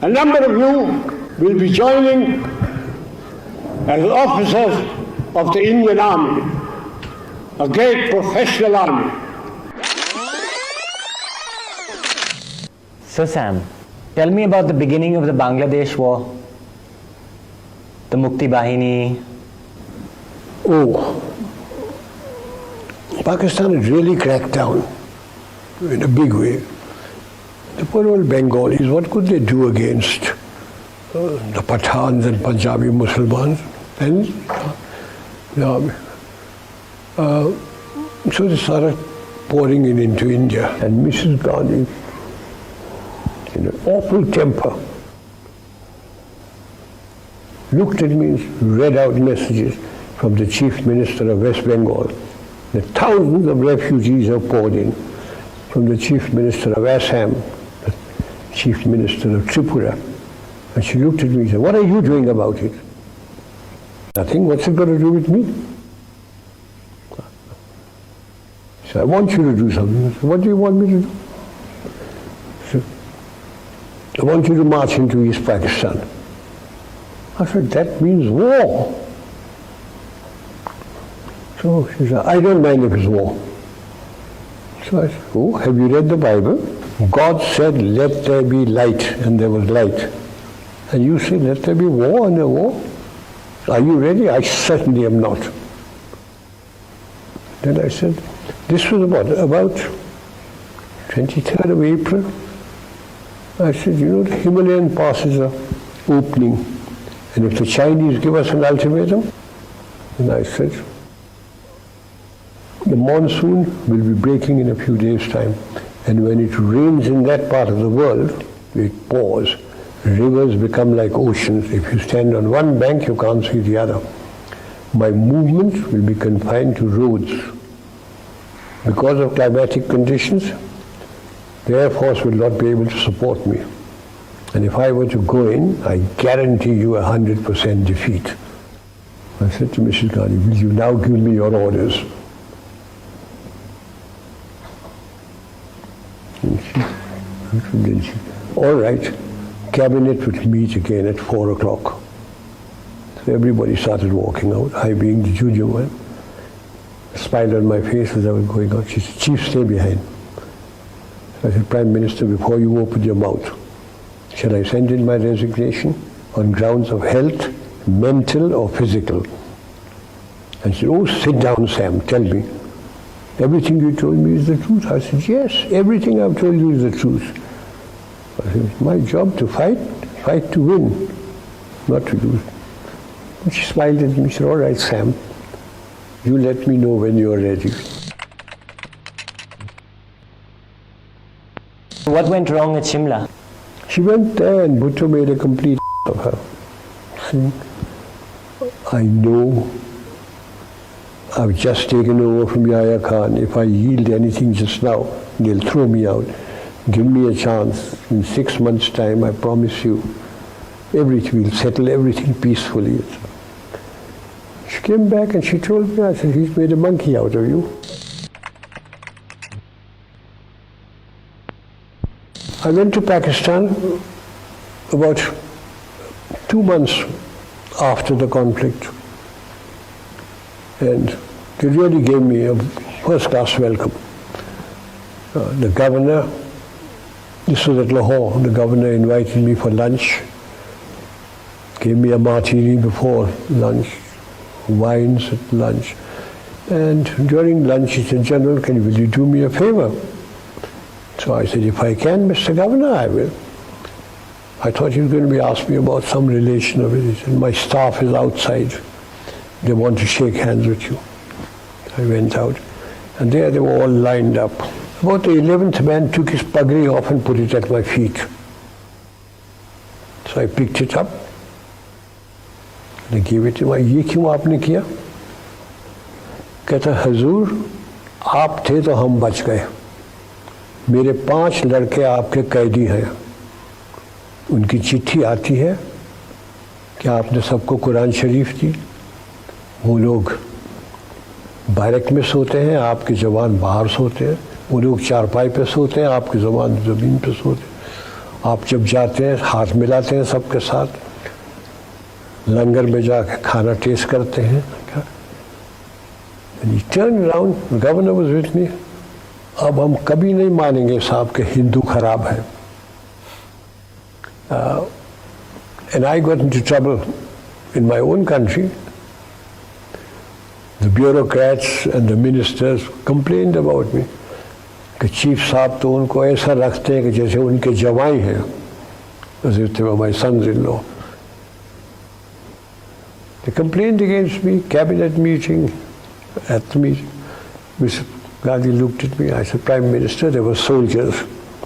A number of you will be joining as officers of the Indian Army, a great professional army. So Sam, tell me about the beginning of the Bangladesh war, the Mukti Bahini. Oh, Pakistan had really cracked down in a big way. The poor old Bengalis, what could they do against the Pathans and Punjabi Muslims and the army? So they started pouring into India. And Mrs. Gandhi, in an awful temper, looked at me and read out messages from the Chief Minister of West Bengal. The thousands of refugees have poured in, from the Chief Minister of Assam, the Chief Minister of Tripura. And she looked at me and said, "What are you doing about it?" "Nothing. What's it got to do with me?" She said, "I want you to do something." I said, "What do you want me to do?" She said, "I want you to march into East Pakistan." I said, "That means war." So she said, "I don't mind if it's war." So I said, "Oh, have you read the Bible? God said, 'Let there be light,' and there was light. And you say, 'Let there be war,' and there was war. Are you ready?" "I certainly am not." Then I said, this was about 23rd of April. I said, the Himalayan passes are opening. And if the Chinese give us an ultimatum, and I said, the monsoon will be breaking in a few days' time. And when it rains in that part of the world, it pours. Rivers become like oceans. If you stand on one bank, you can't see the other. My movement will be confined to roads. Because of climatic conditions, the Air Force will not be able to support me. And if I were to go in, I guarantee you 100% defeat. I said to Mrs. Gandhi, "Will you now give me your orders?" And she, "All right, cabinet would meet again at 4 o'clock. So everybody started walking out, I being the junior one. A smile on my face as I was going out. She said, "Chief, stay behind." I said, "Prime Minister, before you open your mouth, shall I send in my resignation on grounds of health, mental or physical?" And she said, "Oh, sit down, Sam, tell me. Everything you told me is the truth." I said, "Yes, everything I've told you is the truth." I said, "It's my job to fight to win, not to lose." And she smiled at me and said, "All right, Sam, you let me know when you're ready." What went wrong at Shimla? She went there and Bhutto made a complete of her. See, I know I've just taken over from Yahya Khan. If I yield anything just now, they'll throw me out. Give me a chance. In 6 months' time, I promise you, we'll settle everything peacefully. She came back and she told me, I said, "He's made a monkey out of you." I went to Pakistan about 2 months after the conflict. And they really gave me a first-class welcome. The governor, this was at Lahore, the governor invited me for lunch, gave me a martini before lunch, wines at lunch. And during lunch he said, "General, will you do me a favor?" So I said, "If I can, Mr. Governor, I will." I thought he was going to be asking me about some relation of it. He said, "My staff is outside. They want to shake hands with you." I went out, and there they were all lined up. About the 11th man took his pagri off and put it at my feet. So I picked it up, and I gave it to him. "Ye kyun aapne kiya?" कहता, "हजूर, आप थे तो हम बच गए. मेरे 5 लड़के आपके कैदी हैं. उनकी चिट्ठी आती है कि आपने सबको कुरान शरीफ दी. वो लोग बैरक में सोते हैं, आपके जवान बाहर सोते हैं. वो लोग चारपाई पे सोते हैं, आपके जवान ज़मीन पे सोते हैं. आप जब जाते हैं हाथ मिलाते हैं सबके साथ, लंगर में जाके खाना टेस्ट करते हैं. And he turned around, the governor was with me. अब हम कभी नहीं मानेंगे साहब कि हिंदू खराब है. And I got into trouble in my own country. The bureaucrats and the ministers complained about me कि चीफ साहब तो उनको ऐसा रखते हैं कि जैसे उनके जवाई हैं, as if they were my sons-in-law. They complained against me, cabinet meeting, at the meeting. Mr. Gandhi looked at me, I said, Prime Minister, they were soldiers.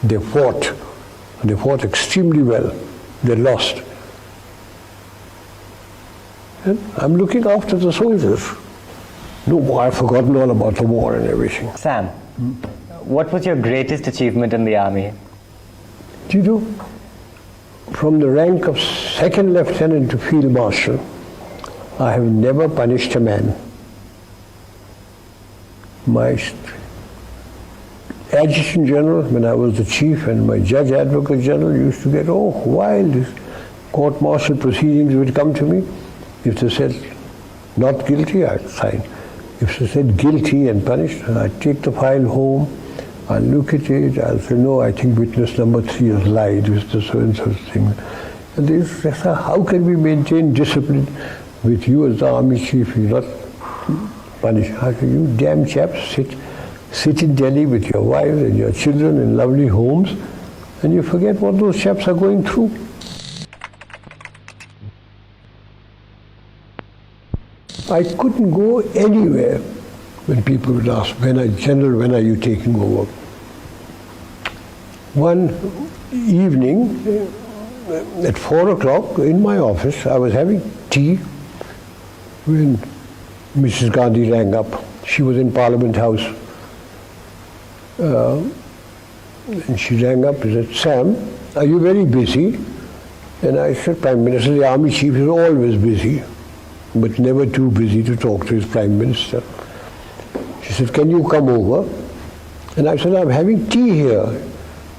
They fought. They fought extremely well. They lost. And I'm looking after the soldiers. No, I've forgotten all about the war and everything. Sam, what was your greatest achievement in the army? Do you know, from the rank of second lieutenant to field marshal, I have never punished a man. My adjutant general, when I was the chief, and my judge advocate general used to get wild. Court-martial proceedings would come to me. If they said not guilty, I'd sign. If they said guilty and punished, I'd take the file home, I'll look at it, I'll say, no, I think witness number 3 has lied with the so-and-so thing. And they say, how can we maintain discipline with you as the army chief? You're not punished. How can you damn chaps sit in Delhi with your wives and your children in lovely homes, and you forget what those chaps are going through? I couldn't go anywhere when people would ask, General, when are you taking over? One evening at 4 o'clock in my office, I was having tea when Mrs. Gandhi rang up. She was in Parliament House. And she rang up and said, Sam, are you very busy? And I said, Prime Minister, the army chief is always busy, but never too busy to talk to his Prime Minister. She said, can you come over? And I said, I'm having tea here.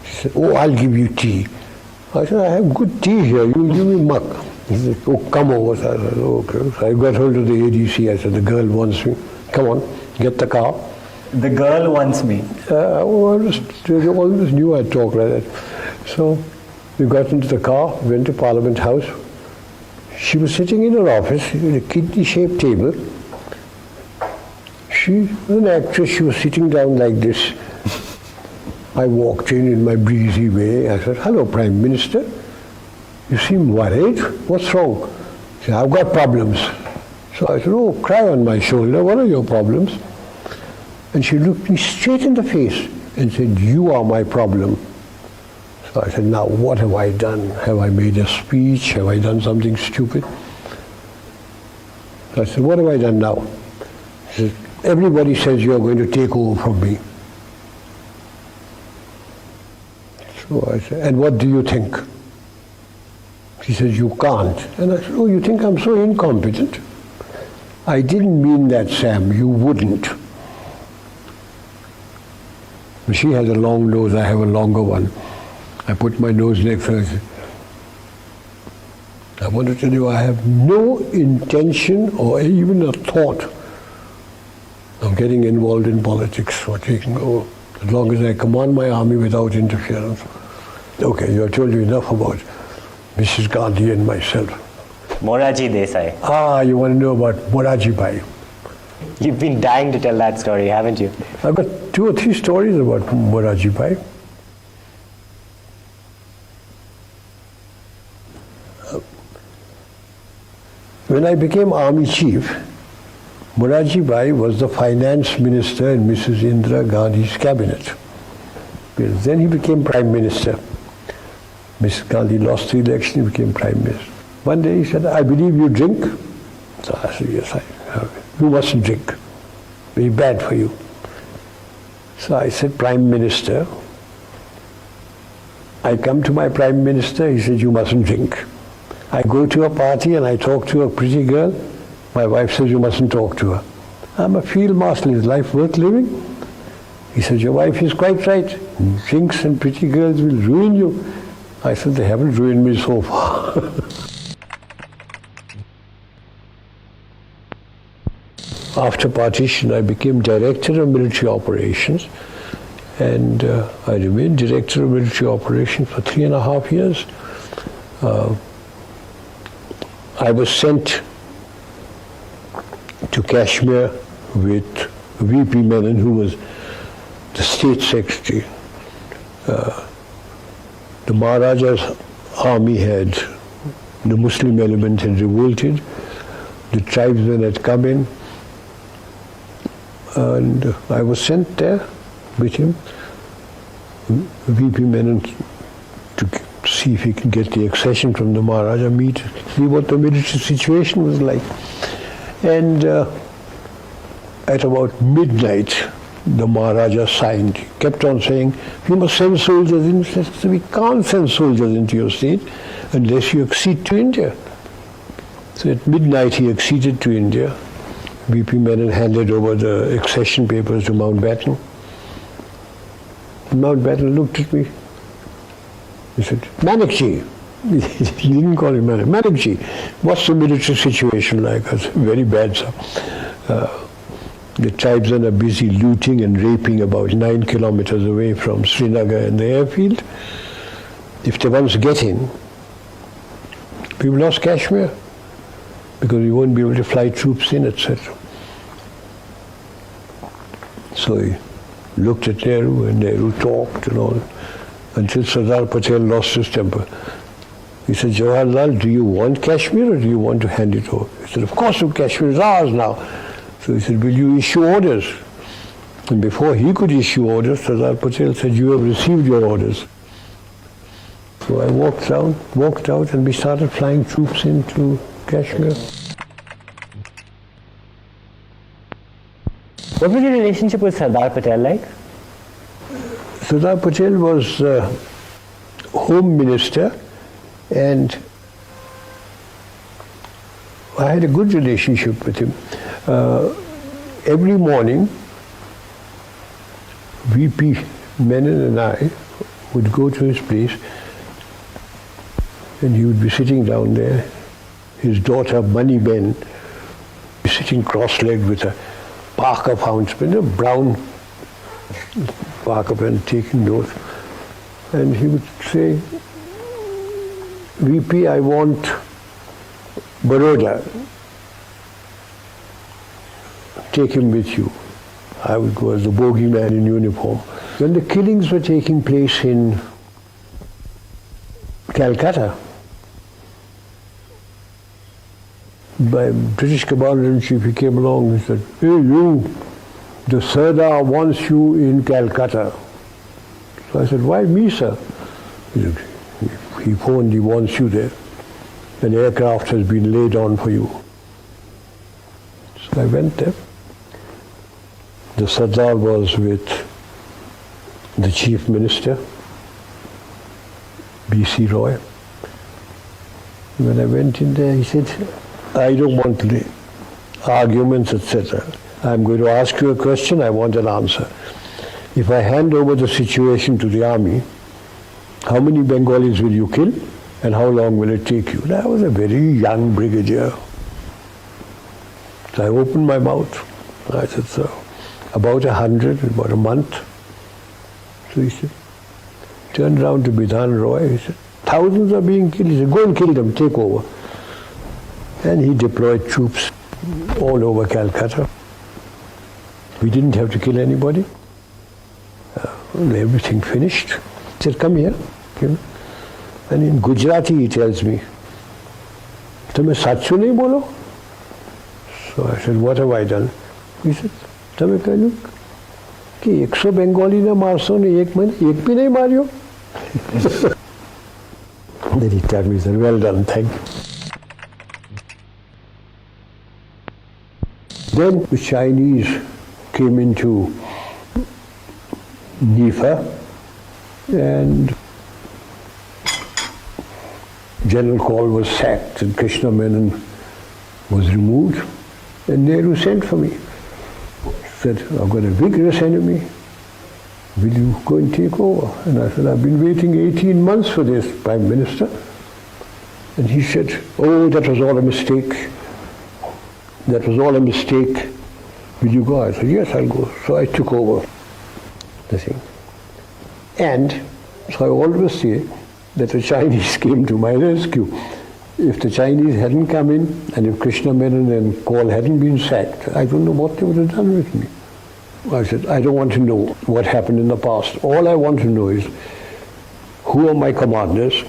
She said, oh, I'll give you tea. I said, I have good tea here, you'll give me muck. He said, oh, come over. So I said, okay. So I got hold of the ADC, I said, the girl wants me. Come on, get the car. The girl wants me. They always knew I'd talk like that. So we got into the car, went to Parliament House. She was sitting in her office in a kidney-shaped table. She was an actress, she was sitting down like this. I walked in my breezy way. I said, hello, Prime Minister. You seem worried. What's wrong? She said, I've got problems. So I said, oh, cry on my shoulder. What are your problems? And she looked me straight in the face and said, you are my problem. So I said, now what have I done? Have I made a speech? Have I done something stupid? So I said, what have I done now? She said, everybody says you're going to take over from me. So I said, and what do you think? She says, you can't. And I said, oh, you think I'm so incompetent? I didn't mean that, Sam. You wouldn't. She has a long nose, I have a longer one. I put my nose next to her. I want to tell you, I have no intention or even a thought of getting involved in politics or taking over, as long as I command my army without interference. Okay, I've told you enough about Mrs. Gandhi and myself. Morarji Desai. You want to know about Morarji Bhai? You've been dying to tell that story, haven't you? I've got 2 or 3 stories about Morarji Bhai. When I became army chief, Morarji Bhai was the finance minister in Mrs. Indira Gandhi's cabinet. Then he became prime minister. Mrs. Gandhi lost the election, he became prime minister. One day he said, I believe you drink. So I said, yes, I have. You mustn't drink. Very bad for you. So I said, Prime Minister, I come to my Prime Minister, he said, you mustn't drink. I go to a party and I talk to a pretty girl, my wife says, you mustn't talk to her. I'm a field marshal, is life worth living? He says, your wife is quite right. Drinks and pretty girls will ruin you. I said, they haven't ruined me so far. After partition, I became director of military operations, and I remained director of military operations for 3.5 years. I was sent to Kashmir with V.P. Menon, who was the state secretary. The Maharaja's army the Muslim element had revolted, the tribesmen had come in, and I was sent there with him, V.P. Menon, to see if he can get the accession from the Maharaja, see what the military situation was like. And at about midnight, the Maharaja signed. He kept on saying, "You must send soldiers in." He said, "We can't send soldiers into your state unless you accede to India." So at midnight he acceded to India. V.P. Menon handed over the accession papers to Mountbatten. Mountbatten looked at me. He said, "Manekji." He didn't call him Manek. "Manekji, what's the military situation like?" I said, "Very bad, sir. The tribesmen are busy looting and raping about 9 kilometers away from Srinagar and the airfield. If they once get in, we've lost Kashmir because we won't be able to fly troops in, etc." So he looked at Nehru, and Nehru talked and all, until Sardar Patel lost his temper. He said, "Jawaharlal, do you want Kashmir or do you want to hand it over?" He said, "Of course, Kashmir is ours now." So he said, "Will you issue orders?" And before he could issue orders, Sardar Patel said, "You have received your orders." So I walked out, and we started flying troops into Kashmir. What was your relationship with Sardar Patel like? Sardar Patel was Home Minister, and I had a good relationship with him. Every morning, V.P. Menon and I would go to his place, and he would be sitting down there. His daughter, Maniben, sitting cross-legged with a Parker fountain pen, a brown Parker pen, taking notes. And he would say, "VP, I want Baroda. Take him with you." I would go as the bogeyman in uniform. When the killings were taking place in Calcutta, by British Commander-in-Chief, he came along and said, "Hey you, the Sardar wants you in Calcutta." So I said, "Why me, sir?" He said, "He phoned, he wants you there. An aircraft has been laid on for you." So I went there. The Sardar was with the Chief Minister, B.C. Roy. When I went in there, he said, "I don't want arguments, etc. I'm going to ask you a question, I want an answer. If I hand over the situation to the army, how many Bengalis will you kill and how long will it take you?" And I was a very young brigadier. So I opened my mouth. I said, "So, about 100 in about a month." So he said, turned around to Bidhan Roy, he said, "Thousands are being killed." He said, "Go and kill them, take over." And he deployed troops all over Calcutta. We didn't have to kill anybody. Everything finished. He said, "Come here." And in Gujarati he tells me, "Tame sachu nahi bolo?" So I said, "What have I done?" He said, "Tame kahlu ki 100 Bengali na marso ne ek bhi nahi maryo." Then he told me, he said, "Well done, thank you." Then the Chinese came into Nifa, and General Kaul was sacked and Krishna Menon was removed, and Nehru sent for me. He said, "I've got a vigorous enemy. will you go and take over? And I said, I've been waiting 18 months for this, Prime Minister. And he said, oh, that was all a mistake. That was all a mistake. Will you go? I said, yes, I'll go. So I took over the thing. And so I always say that the Chinese came to my rescue. If the Chinese hadn't come in, and if Krishna Menon and Kaul hadn't been sacked, I don't know what they would have done with me. I said, I don't want to know what happened in the past. All I want to know is, who are my commanders?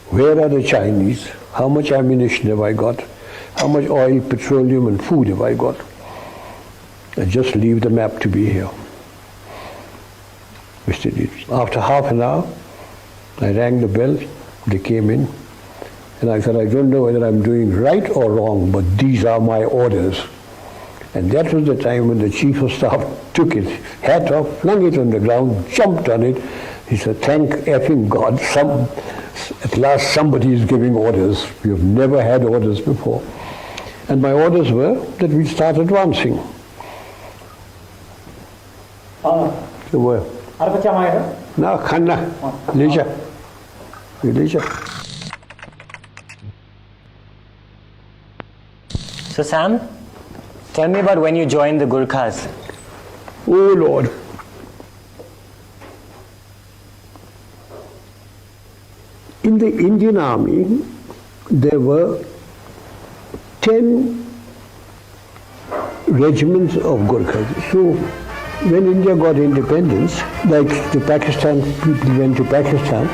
Where are the Chinese? How much ammunition have I got? How much oil, petroleum, and food have I got? And just leave the map to be here. Mr. Deeds. After half an hour, I rang the bell. They came in. And I said, I don't know whether I'm doing right or wrong, but these are my orders. And that was the time when the Chief of Staff took his hat off, flung it on the ground, jumped on it. He said, thank effing God, at last somebody is giving orders. We have never had orders before. And my orders were that we start advancing. They were. No, Khanna, Leisure. So Sam, tell me about when you joined the Gurkhas. Oh Lord. In the Indian Army, there were 10 regiments of Gurkhas. So when India got independence, like the Pakistan, people went to Pakistan,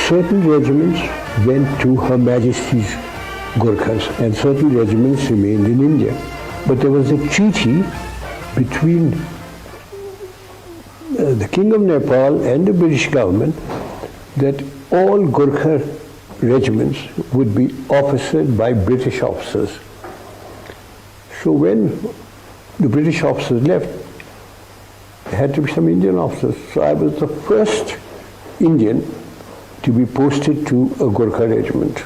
certain regiments went to Her Majesty's Gurkhas and certain regiments remained in India. But there was a treaty between the King of Nepal and the British government that all Gurkha regiments would be officered by British officers. So when the British officers left, there had to be some Indian officers. So I was the first Indian to be posted to a Gurkha regiment.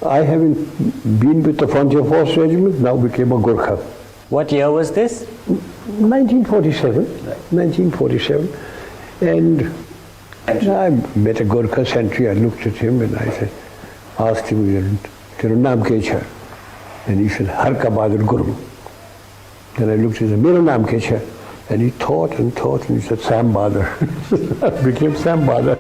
I, having been with the Frontier Force Regiment, now became a Gurkha. What year was this? 1947. 1947. And I met a Gurkha sentry. I looked at him and I said, asked him, "Tera naam kya hai?" And he said, "Har ka Bahadur Guru." Then I looked at him, "Mera naam kya hai?" And he thought and he said, "Sam Bahadur." I became Sam Bahadur.